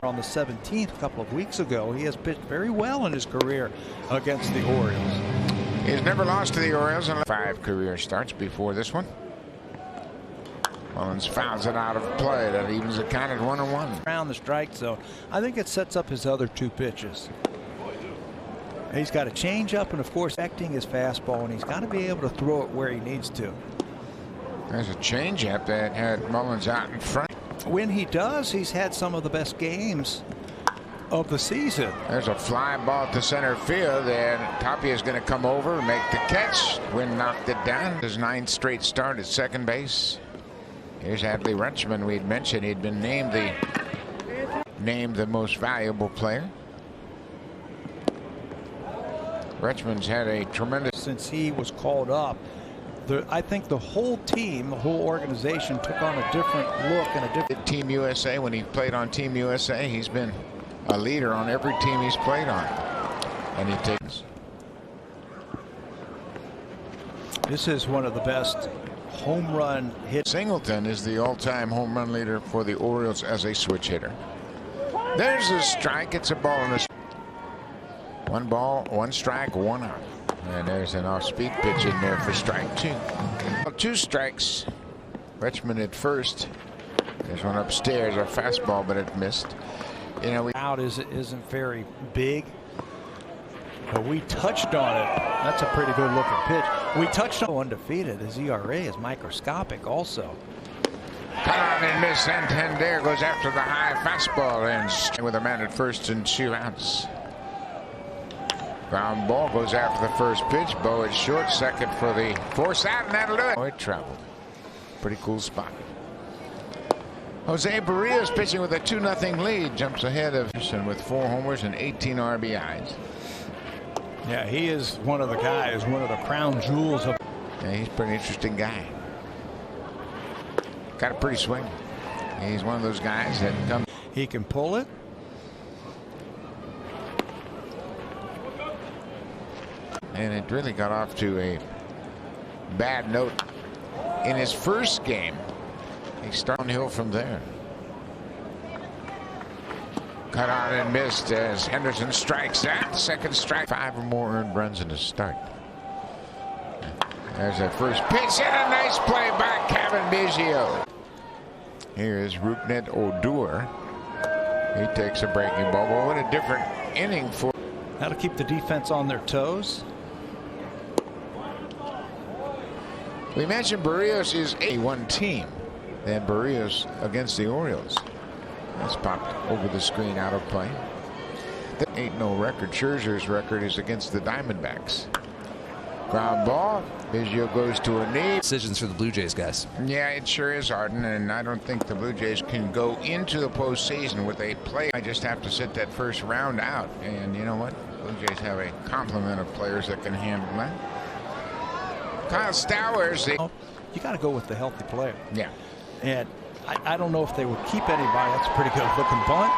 On the 17th a couple of weeks ago, he has pitched very well in his career against the Orioles. He's never lost to the Orioles in 5 career starts before this one. Mullins fouls it out of play. That evens the count at 1-1. Around the strike zone. I think it sets up his other 2 pitches. He's got a changeup and, of course, acting his fastball, and he's got to be able to throw it where he needs to. There's a changeup that had Mullins out in front. When he does, he's had some of the best games of the season. There's a fly ball to center field, and Tapia is going to come over and make the catch. Wynn knocked it down. His 9th straight start at second base. Here's Adley Rutschman. We'd mentioned he'd been named the most valuable player. Rutschman's had a tremendous since he was called up. I think the whole team, the whole organization took on a different look and a different. Team USA, when he played on Team USA, he's been a leader on every team he's played on. And he takes. This is one of the best home run hits. Singleton is the all-time home run leader for the Orioles as a switch hitter. There's a strike. It's a ball in the. 1 ball, 1 strike, 1 out. And there's an off-speed pitch in there for strike 2. 2 strikes. Rutschman at first. There's one upstairs, a fastball, but it missed. You know, out isn't very big, but we touched on it. That's a pretty good looking pitch. We touched on undefeated. His ERA is microscopic also. Cut on and miss. Santander goes after the high fastball and with a man at first and 2 outs. Ground ball goes after the first pitch. Bo is short, second for the force out, and that'll do it. Oh, it traveled. Pretty cool spot. José Berríos pitching with a 2-0 lead. Jumps ahead of Houston with 4 homers and 18 RBIs. Yeah, he is one of the guys, one of the crown jewels of. Yeah, he's a pretty interesting guy. Got a pretty swing. He's one of those guys that come. He can pull it. And it really got off to a bad note in his first game. He started downhill from there. Cut on and missed as Henderson strikes out. Second strike. 5 or more earned runs in the start. There's that first pitch and a nice play by Kevin Biggio. Here is Rougned Odor. He takes a breaking ball. Well, what a different inning for. That'll keep the defense on their toes. We mentioned Berríos is a 1 team. Then Berríos against the Orioles. That's popped over the screen out of play. The 8-0 record. Scherzer's record is against the Diamondbacks. Ground ball. Biggio goes to a knee. Decisions for the Blue Jays, guys. Yeah, it sure is, Arden, and I don't think the Blue Jays can go into the postseason with a play. I just have to sit that first round out, and you know what? Blue Jays have a complement of players that can handle that. Kyle Stowers. You got to go with the healthy player. Yeah. And I don't know if they would keep anybody. That's a pretty good looking bunt.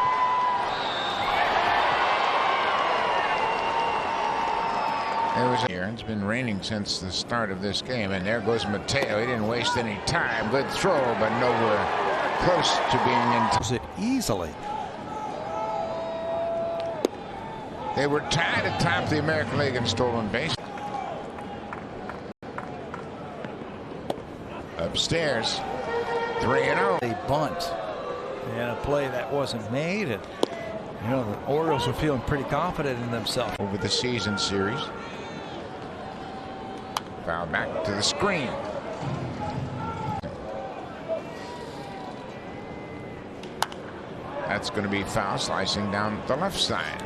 There was here. It's been raining since the start of this game, and there goes Mateo. He didn't waste any time. Good throw, but nowhere close to being in. Does it easily. They were tied atop the American League in stolen base. Upstairs, 3-0. They bunt and a play that wasn't made, and you know the Orioles are feeling pretty confident in themselves over the season series. Foul back to the screen. That's going to be foul, slicing down the left side.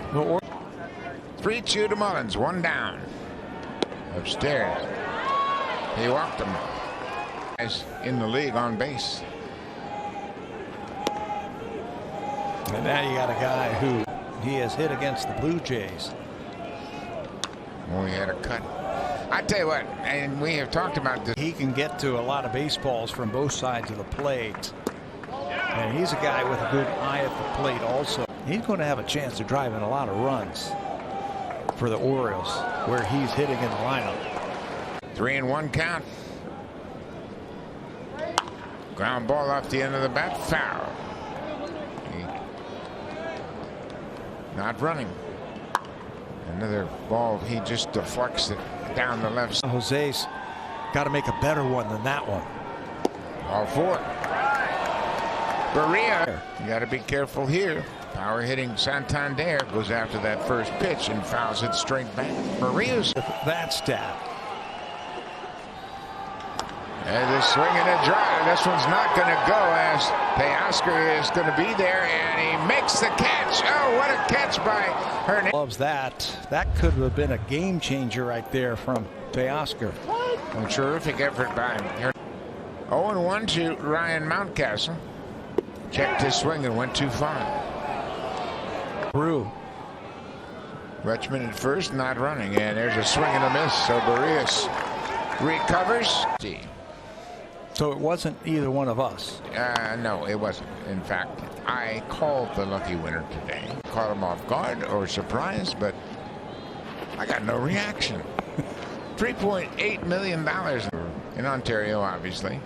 3-2 to Mullins, 1 down. Upstairs, he walked him. In the league on base. And now you got a guy who he has hit against the Blue Jays. Well, he had a cut. I tell you what, and we have talked about this. He can get to a lot of baseballs from both sides of the plate. And he's a guy with a good eye at the plate also. He's going to have a chance to drive in a lot of runs for the Orioles where he's hitting in the lineup. 3-1 count. Ground ball off the end of the bat, foul. Not running. Another ball. He just deflects it down the left side. Jose's got to make a better one than that one. All four. Berríos. You got to be careful here. Power hitting Santander goes after that first pitch and fouls it straight back. Berríos. That stat. And the swing and a drive. This one's not going to go as Teoscar is going to be there, and he makes the catch. Oh, what a catch by Hernandez. Loves that. That could have been a game changer right there from Teoscar. A terrific effort by him. 0-1 to Ryan Mountcastle. Checked his swing and went too far. Through. Rutschman at first, not running, and there's a swing and a miss. So Berríos recovers. So it wasn't either one of us. No, it wasn't. In fact, I called the lucky winner today. Caught him off guard or surprised, but I got no reaction. $3.8 million in Ontario, obviously.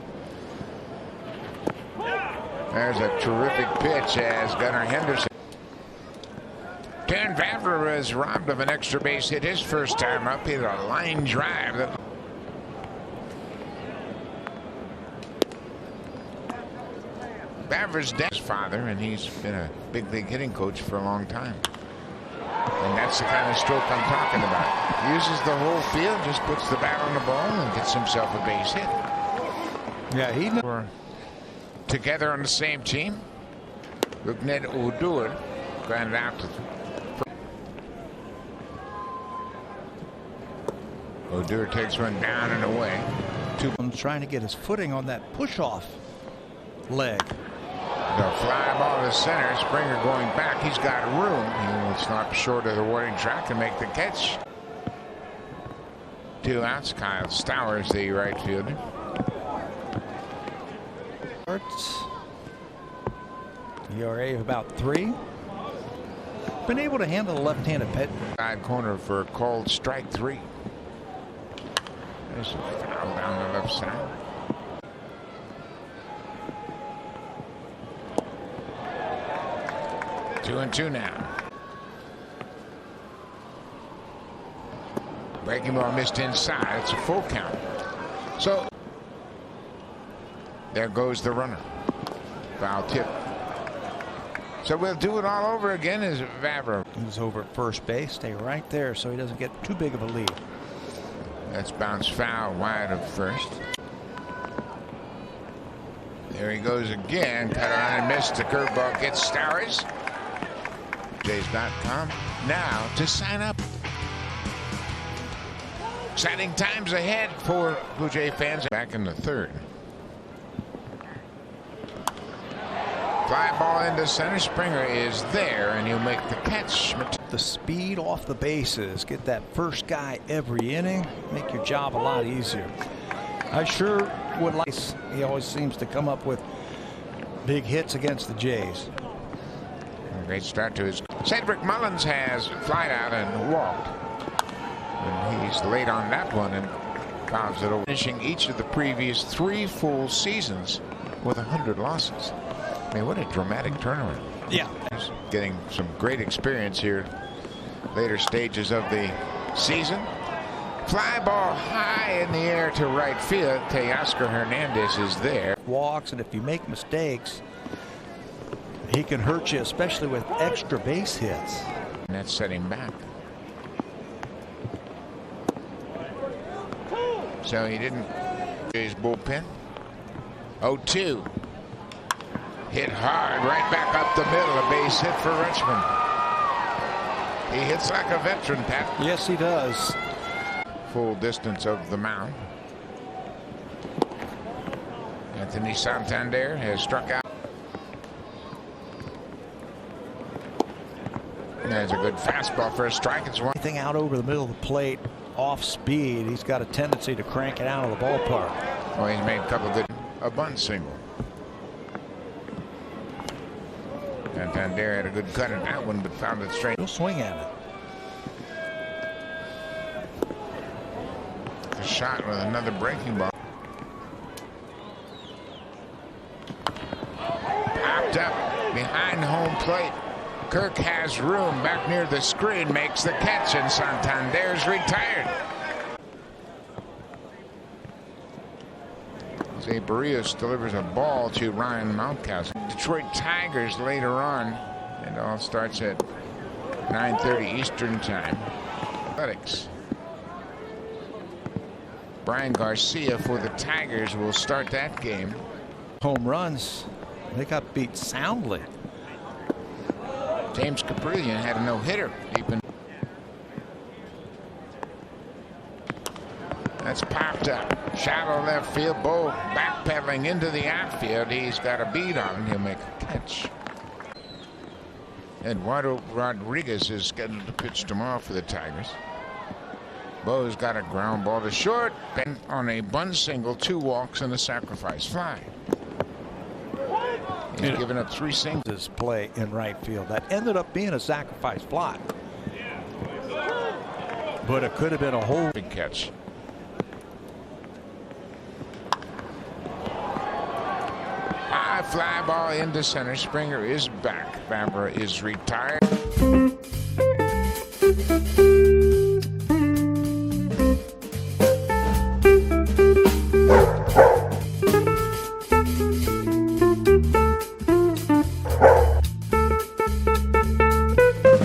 There's a terrific pitch as Gunnar Henderson. Darren Vavra was robbed of an extra base hit his first time up. He had a line drive that. Vavra's dad's father, and he's been a big league hitting coach for a long time. And that's the kind of stroke I'm talking about. Uses the whole field, just puts the bat on the ball and gets himself a base hit. Yeah, We're together on the same team. Dawg&Hen Odor grounded out to Odor takes one down and away. Trying to get his footing on that push-off leg. The fly ball to center. Springer going back. He's got room. He will stop short of the warning track and make the catch. 2 outs. Kyle Stowers, the right fielder. ERA of about 3. Been able to handle the left-handed pitch. Side corner for a called strike 3. There's a foul down the left side. Two and two now. Breaking ball missed inside. It's a full count. So there goes the runner. Foul tip. So we'll do it all over again as Vavra. He's over at first base. Stay right there so he doesn't get too big of a lead. That's bounced foul wide of first. There he goes again. Cut on and missed. The curveball gets Stowers. Jays.com now to sign up. Exciting times ahead for Blue Jay fans. Back in the third. Fly ball into center. Springer is there, and he'll make the catch. The speed off the bases. Get that first guy every inning. Make your job a lot easier. I sure would like. He always seems to come up with big hits against the Jays. A great start to his. Cedric Mullins has flied out and walked. And he's late on that one and fouls it over. Finishing each of the previous 3 full seasons with 100 losses. I mean, what a dramatic turnaround. Yeah. He's getting some great experience here. Later stages of the season. Fly ball high in the air to right field. Teoscar Hernandez is there. Walks, and if you make mistakes, he can hurt you, especially with extra base hits. And that set him back. So he didn't. His bullpen. 0-2. Hit hard right back up the middle. A base hit for Rutschman. He hits like a veteran, Pat. Yes, he does. Full distance of the mound. Anthony Santander has struck out. There's a good fastball for a strike. It's one. Anything out over the middle of the plate, off speed, he's got a tendency to crank it out of the ballpark. Well, he's made a couple good. A bunt single. Santander had a good cut at that one, but found it straight. He'll swing at it. A shot with another breaking ball. Popped up behind home plate. Kirk has room back near the screen, makes the catch, and Santander's retired. José Berríos delivers a ball to Ryan Mountcastle. Detroit Tigers later on. It all starts at 9:30 Eastern Time. Athletics. Brian Garcia for the Tigers will start that game. Home runs. They got beat soundly. James Caprillion had a no-hitter deep in. That's popped up. Shallow left field. Bo backpedaling into the outfield. He's got a beat on him. He'll make a catch. Eduardo Rodriguez is scheduled to pitch tomorrow for the Tigers. Bo's got a ground ball to short. Then on a bunt single, 2 walks and a sacrifice fly. He's given up 3 singles. This play in right field that ended up being a sacrifice fly, but it could have been a whole big catch. High fly ball into center. Springer is back. Barbara is retired.